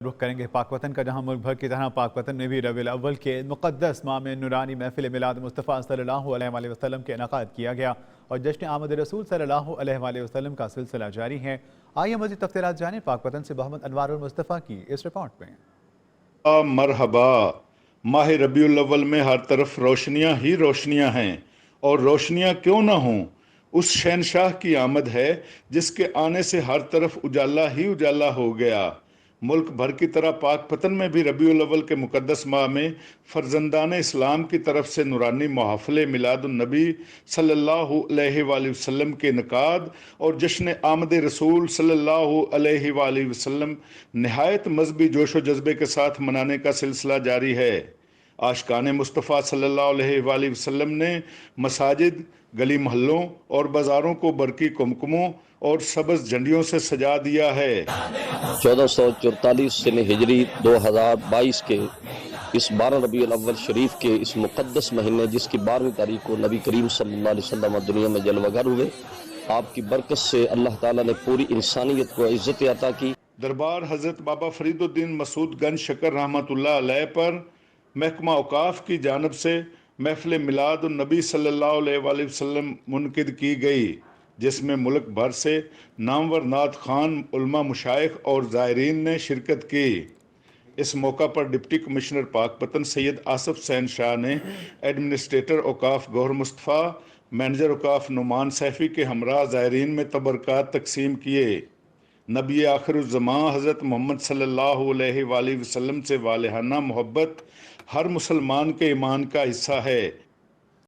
رخ کریں گے پاک وطن کا، جہاں ملک بھر کی طرح پاک وطن میں بھی ربیع الاول کے مقدس ماہ میں نورانی محفل میلاد مصطفیٰ صلی اللہ علیہ وآلہ وسلم کے انعقاد کیا گیا اور جشن آمد رسول صلی اللہ علیہ وآلہ وسلم کا سلسلہ جاری ہے۔ آئیے مزید تفصیلات جانیں پاک وطن سے محمد انوار المصطفیٰ کی اس رپورٹ میں۔ مرحبا، ماہ ربیع الاول میں ہر طرف روشنیاں ہی روشنیاں ہیں، اور روشنیاں کیوں نہ ہوں، اس شہنشاہ کی آمد ہے جس کے آنے سے ہر طرف اجالا ہی اجالا ہو گیا۔ ملک بھر کی طرح پاک وطن میں بھی ربیع الاول کے مقدس ماہ میں فرزندان اسلام کی طرف سے نورانی محافل میلاد النبی صلی اللہ علیہ وآلہ وسلم کے انعقاد اور جشن آمد رسول صلی اللہ علیہ وآلہ وسلم نہایت مذہبی جوش و جذبے کے ساتھ منانے کا سلسلہ جاری ہے۔ عاشقان مصطفیٰ صلی اللہ علیہ وآلہ وسلم نے مساجد، گلی محلوں اور بازاروں کو برقی کمکموں اور سبز جھنڈیوں سے سجا دیا ہے۔ 1444 سن ہجری 2022 کے اس 12 ربیع الاول شریف کے اس مقدس مہینے، جس کی 12ویں تاریخ کو نبی کریم صلی اللہ علیہ وسلم دنیا میں جلوہ گر ہوئے، آپ کی برکت سے اللہ تعالیٰ نے پوری انسانیت کو عزت عطا کی۔ دربار حضرت بابا فرید الدین مسعود گنج شکر رحمۃ اللہ علیہ پر محکمہ اوقاف کی جانب سے محفل میلاد النبی صلی اللہ علیہ وآلہ وسلم منعقد کی گئی، جس میں ملک بھر سے نامور نعت خوان، علماء، مشائخ اور زائرین نے شرکت کی۔ اس موقع پر ڈپٹی کمشنر پاک وطن سید آصف حسین شاہ نے ایڈمنسٹریٹر اوقاف گوہر مصطفیٰ، مینیجر اوقاف نعمان سیفی کے ہمراہ زائرین میں تبرکات تقسیم کیے۔ نبی آخر الزمان حضرت محمد صلی اللہ علیہ وآلہ وسلم سے والہانہ محبت ہر مسلمان کے ایمان کا حصہ ہے۔